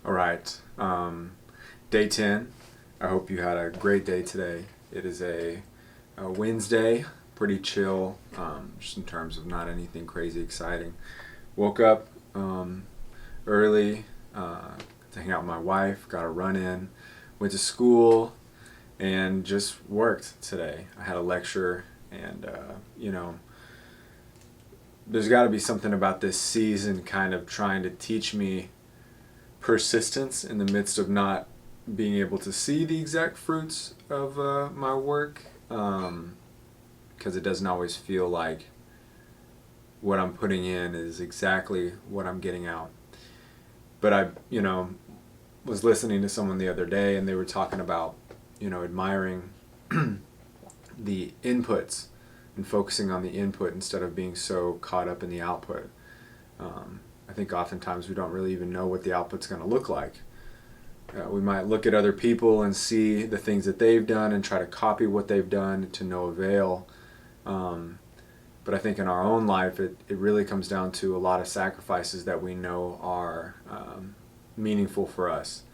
All right. Day 10. I hope you had a great day today. It is a Wednesday, pretty chill, just in terms of not anything crazy exciting. Woke up early to hang out with my wife, got a run in, went to school, and just worked today. I had a lecture, and there's got to be something about this season kind of trying to teach me persistence in the midst of not being able to see the exact fruits of my work, because it doesn't always feel like what I'm putting in is exactly what I'm getting out. But I was listening to someone the other day, and they were talking about admiring the inputs and focusing on the input instead of being so caught up in the output. I think oftentimes we don't really even know what the output's going to look like. We might look at other people and see the things that they've done and try to copy what they've done to no avail. But I think in our own life, it really comes down to a lot of sacrifices that we know are meaningful for us,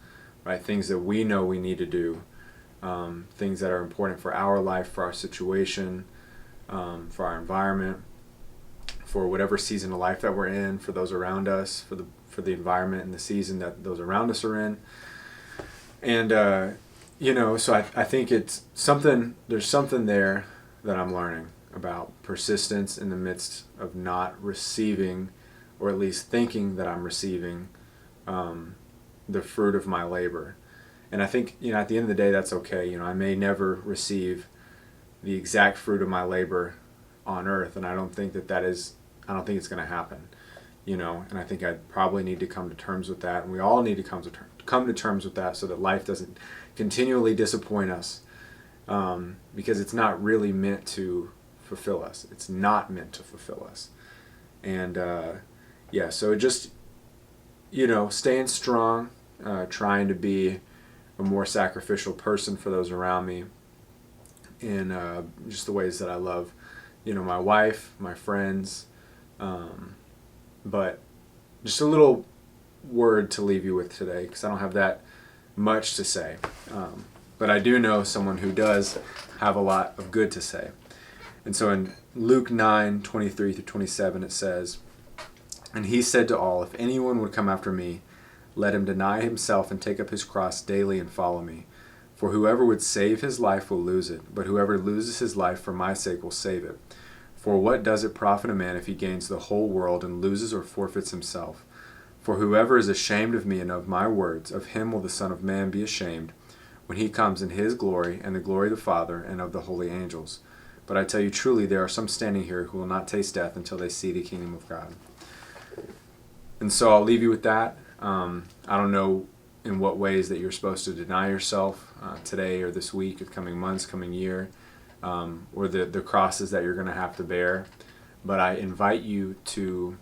right? Things that we know we need to do, things that are important for our life, for our situation, for our environment, for whatever season of life that we're in, for those around us, for the environment and the season that those around us are in. And so I think it's something. There's something there that I'm learning about persistence in the midst of not receiving, or at least thinking that I'm receiving, the fruit of my labor. And I think at the end of the day, that's okay. I may never receive the exact fruit of my labor on earth, and I don't think it's going to happen. And I think I probably need to come to terms with that, and we all need to come to terms with that, so that life doesn't continually disappoint us, because it's not really meant to fulfill us. It's not meant to fulfill us. And so just staying strong, trying to be a more sacrificial person for those around me, in just the ways that I love my wife, my friends, but just a little word to leave you with today, because I don't have that much to say, but I do know someone who does have a lot of good to say. And so in Luke 9:23-27 it says, "And he said to all, if anyone would come after me, let him deny himself and take up his cross daily and follow me. For whoever would save his life will lose it, but whoever loses his life for my sake will save it. For what does it profit a man if he gains the whole world and loses or forfeits himself? For whoever is ashamed of me and of my words, of him will the Son of Man be ashamed, when he comes in his glory and the glory of the Father and of the holy angels. But I tell you truly, there are some standing here who will not taste death until they see the kingdom of God." And so I'll leave you with that. I don't know in what ways that you're supposed to deny yourself today or this week, or coming months, coming year, or the crosses that you're going to have to bear. But I invite you to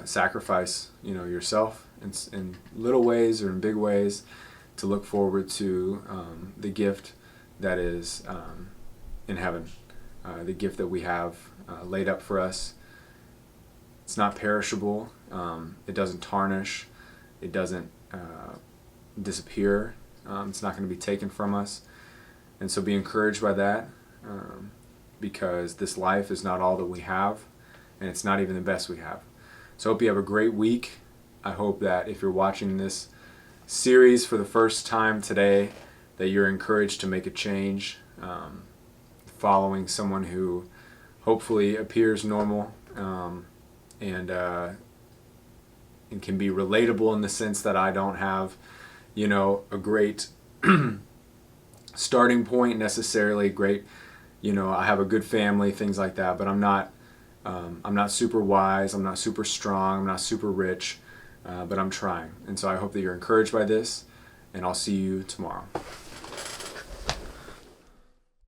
sacrifice, yourself in little ways or in big ways, to look forward to the gift that is in heaven, the gift that we have laid up for us. It's not perishable. It doesn't tarnish. It doesn't disappear. It's not going to be taken from us. And so be encouraged by that, because this life is not all that we have, and it's not even the best we have. So I hope you have a great week. I hope that if you're watching this series for the first time today, that you're encouraged to make a change, following someone who hopefully appears normal, and can be relatable in the sense that I don't have, a great starting point necessarily. Great, I have a good family, things like that. But I'm not super wise. I'm not super strong. I'm not super rich. But I'm trying. And so I hope that you're encouraged by this, and I'll see you tomorrow.